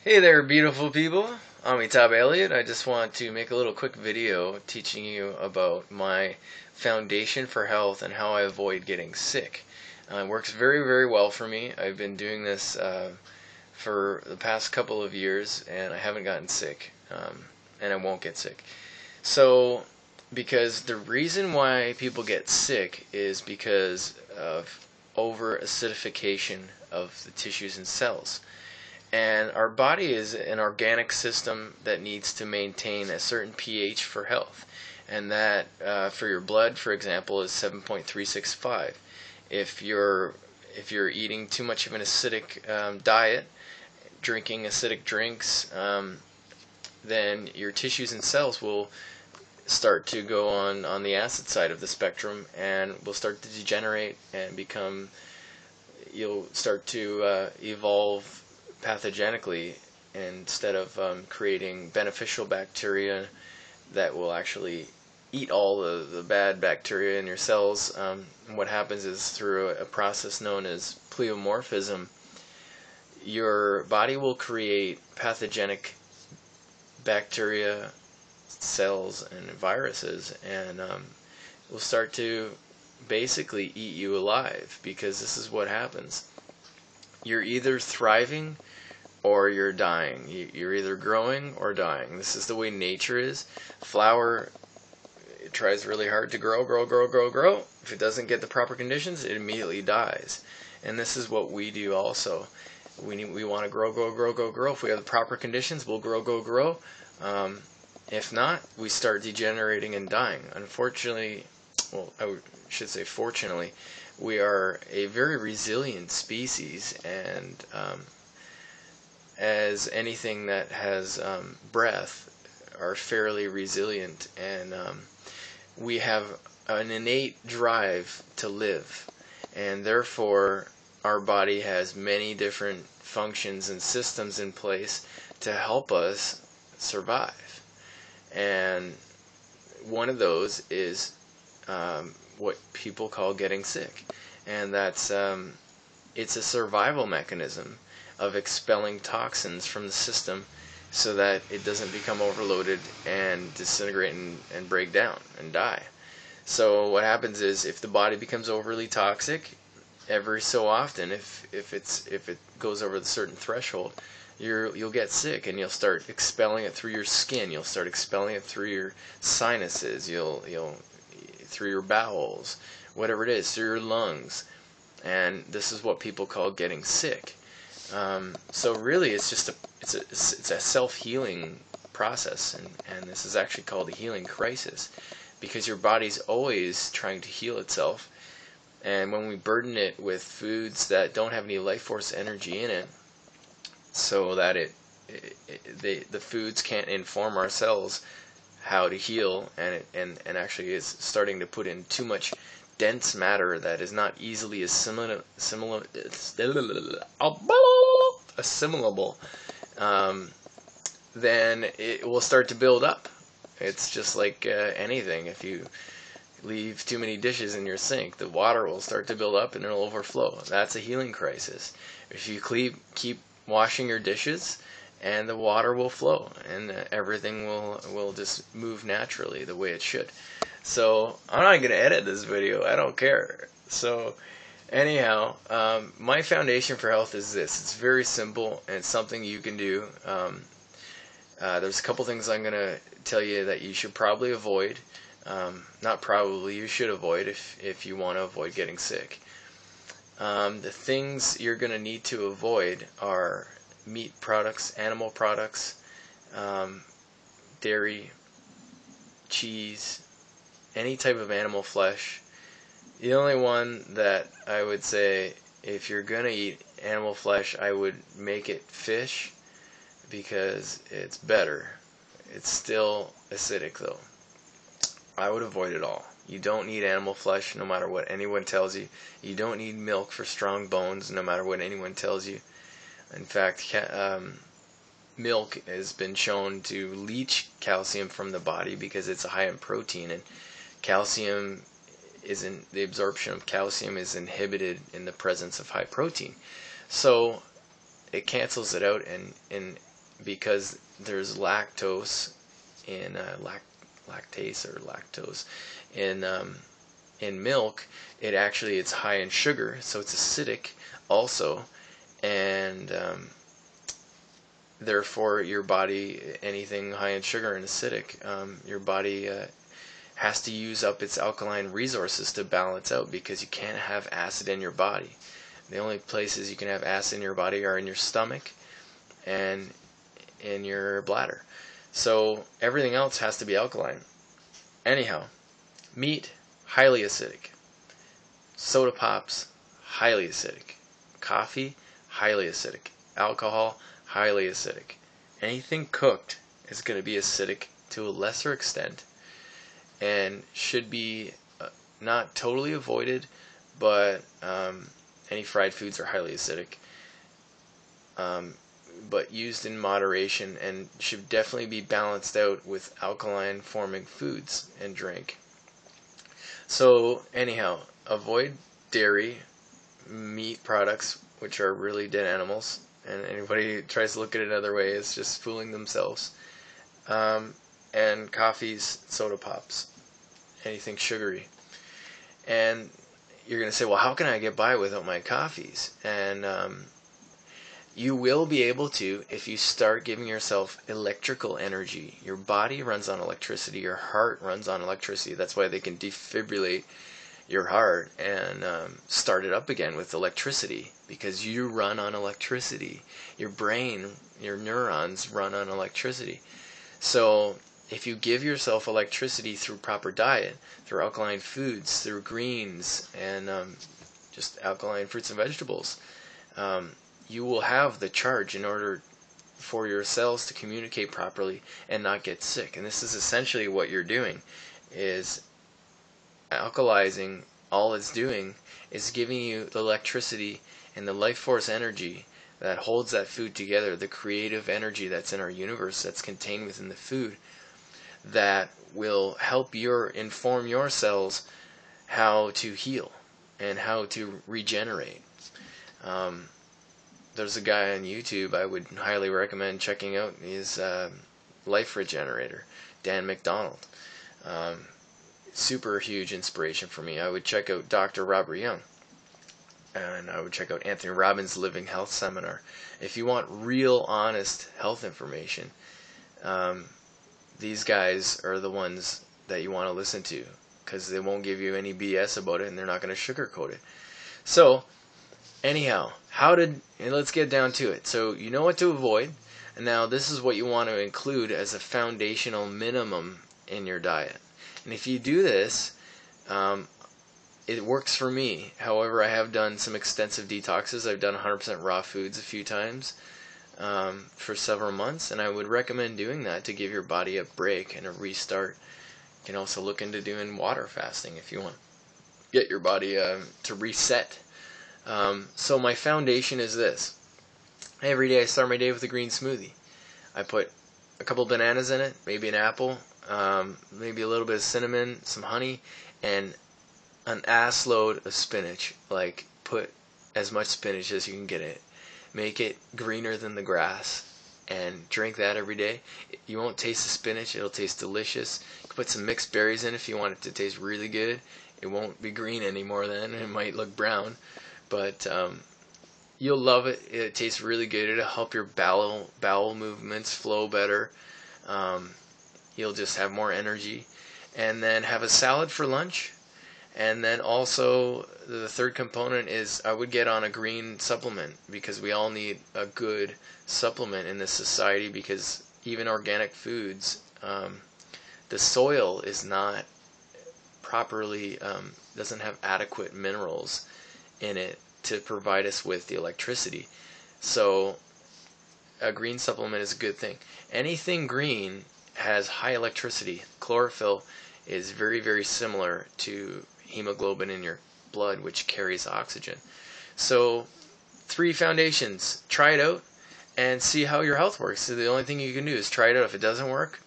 Hey there, beautiful people. Amitabha Elliott. I just want to make a little quick video teaching you about my foundation for health and how I avoid getting sick. It works very, very well for me. I've been doing this for the past couple of years and I haven't gotten sick, and I won't get sick. So, because the reason why people get sick is because of over acidification of the tissues and cells. And our body is an organic system that needs to maintain a certain pH for health. And that, for your blood, for example, is 7.365. If you're eating too much of an acidic diet, drinking acidic drinks, then your tissues and cells will start to go on the acid side of the spectrum and will start to degenerate and become, you'll start to evolve pathogenically instead of creating beneficial bacteria that will actually eat all the bad bacteria in your cells. What happens is through a process known as pleomorphism, your body will create pathogenic bacteria, cells, and viruses, and will start to basically eat you alive, because this is what happens. You're either thriving or you're dying. You're either growing or dying. This is the way nature is. Flower, it tries really hard to grow. If it doesn't get the proper conditions, it immediately dies. And this is what we do also. We want to grow. If we have the proper conditions, we'll grow. If not, we start degenerating and dying. Unfortunately, well, I should say fortunately, we are a very resilient species, and as anything that has breath are fairly resilient, and we have an innate drive to live, and therefore our body has many different functions and systems in place to help us survive. And one of those is what people call getting sick, and that's it's a survival mechanism of expelling toxins from the system so that it doesn't become overloaded and disintegrate and break down and die. So what happens is, if the body becomes overly toxic, every so often, if it goes over the certain threshold, you'll get sick, and you'll start expelling it through your skin. You'll start expelling it through your sinuses. You'll through your bowels, whatever it is, through your lungs, and this is what people call getting sick. So really, it's just it's a self-healing process, and this is actually called a healing crisis, because your body's always trying to heal itself, and when we burden it with foods that don't have any life force energy in it, so that the foods can't inform our cells how to heal, and actually is starting to put in too much dense matter that is not easily assimilable, then it will start to build up. It's just like anything. If you leave too many dishes in your sink, the water will start to build up and it'll overflow. That's a healing crisis. If you keep washing your dishes, and the water will flow, and everything will just move naturally the way it should. So I'm not going to edit this video. I don't care. So anyhow, my foundation for health is this. It's very simple, and it's something you can do. There's a couple things I'm going to tell you that you should probably avoid. Not probably, you should avoid if you want to avoid getting sick. The things you're going to need to avoid are meat products, animal products, dairy, cheese, any type of animal flesh. The only one that I would say, if you're going to eat animal flesh, I would make it fish, because it's better. It's still acidic though. I would avoid it all. You don't need animal flesh, no matter what anyone tells you. You don't need milk for strong bones, no matter what anyone tells you. In fact, milk has been shown to leach calcium from the body because it's high in protein, and the absorption of calcium is inhibited in the presence of high protein. So it cancels it out, and because there's lactose in lactase or lactose in milk. It's high in sugar, so it's acidic also, and therefore your body, anything high in sugar and acidic, your body has to use up its alkaline resources to balance out, because you can't have acid in your body. The only places you can have acid in your body are in your stomach and in your bladder. So everything else has to be alkaline. Anyhow, meat, highly acidic. Soda pops, highly acidic. Coffee, highly acidic. Alcohol, highly acidic. Anything cooked is going to be acidic to a lesser extent, and should be not totally avoided, but any fried foods are highly acidic, but used in moderation, and should definitely be balanced out with alkaline forming foods and drink. So anyhow, avoid dairy, meat products, which are really dead animals, and anybody who tries to look at it another way is just fooling themselves. And coffees, soda pops, anything sugary. And you're going to say, well, how can I get by without my coffees? And you will be able to if you start giving yourself electrical energy. Your body runs on electricity. Your heart runs on electricity. That's why they can defibrillate your heart and start it up again with electricity, because you run on electricity. Your brain, your neurons run on electricity. So if you give yourself electricity through proper diet, through alkaline foods, through greens, and just alkaline fruits and vegetables, you will have the charge in order for your cells to communicate properly and not get sick. And this is essentially what you're doing, is alkalizing. All it's doing is giving you the electricity and the life force energy that holds that food together, the creative energy that's in our universe, that's contained within the food, that will help inform your cells how to heal and how to regenerate. There's a guy on YouTube I would highly recommend checking out. He's Life Regenerator, Dan McDonald. Super huge inspiration for me. I would check out Dr. Robert Young, and I would check out Anthony Robbins' Living Health Seminar. If you want real, honest health information, these guys are the ones that you want to listen to, because they won't give you any BS about it, and they're not going to sugarcoat it. So, anyhow, let's get down to it. So, you know what to avoid, and now this is what you want to include as a foundational minimum in your diet. And if you do this, it works for me. However, I have done some extensive detoxes. I've done 100% raw foods a few times for several months, and I would recommend doing that to give your body a break and a restart. You can also look into doing water fasting if you want to get your body to reset. So my foundation is this. Every day I start my day with a green smoothie. I put a couple bananas in it, maybe an apple, maybe a little bit of cinnamon, some honey, and an ass load of spinach. Like, put as much spinach as you can get in it. Make it greener than the grass, and drink that every day. You won't taste the spinach. It'll taste delicious. You can put some mixed berries in if you want it to taste really good. It won't be green anymore then. It might look brown, but you'll love it. It tastes really good. It'll help your bowel movements flow better. You'll just have more energy. And then have a salad for lunch. And then also the third component is I would get on a green supplement, because we all need a good supplement in this society, because even organic foods, the soil is not properly, doesn't have adequate minerals in it to provide us with the electricity. So a green supplement is a good thing. Anything green has high electricity. Chlorophyll is very, very similar to hemoglobin in your blood, which carries oxygen. So 3 foundations. Try it out and see how your health works. So the only thing you can do is try it out. If it doesn't work,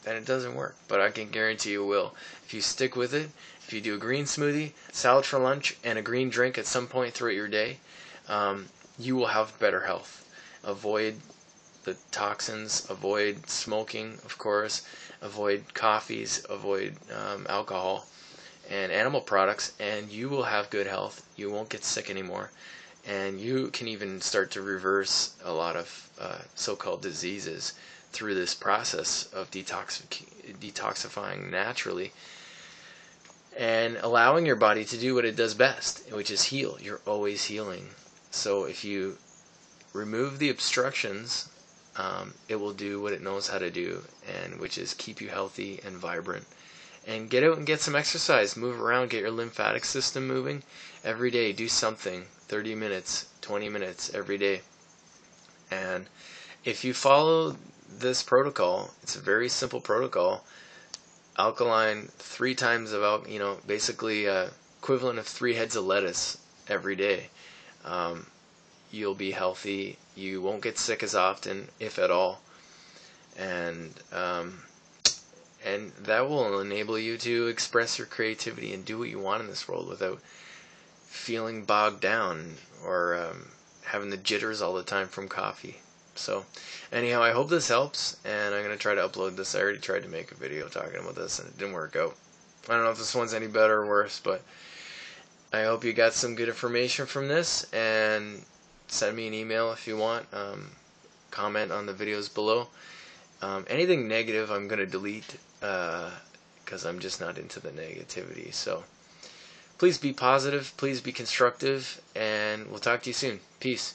then it doesn't work. But I can guarantee you will. If you stick with it, if you do a green smoothie, salad for lunch, and a green drink at some point throughout your day, you will have better health. Avoid the toxins, avoid smoking, of course, avoid coffees, avoid alcohol and animal products, and you will have good health. You won't get sick anymore, and you can even start to reverse a lot of so-called diseases through this process of detoxifying naturally and allowing your body to do what it does best, which is heal. You're always healing. So if you remove the obstructions, it will do what it knows how to do, and which is keep you healthy and vibrant. And get out and get some exercise. Move around. Get your lymphatic system moving every day. Do something. 30 minutes, 20 minutes every day. And if you follow this protocol, it's a very simple protocol. Alkaline 3 times of basically equivalent of 3 heads of lettuce every day. You'll be healthy. You won't get sick as often, if at all. And that will enable you to express your creativity and do what you want in this world without feeling bogged down or having the jitters all the time from coffee. So anyhow, I hope this helps, and I'm going to try to upload this. I already tried to make a video talking about this, and it didn't work out. I don't know if this one's any better or worse, but I hope you got some good information from this, and send me an email if you want. Comment on the videos below. Anything negative I'm going to delete, because I'm just not into the negativity. So please be positive, please be constructive, and we'll talk to you soon. Peace.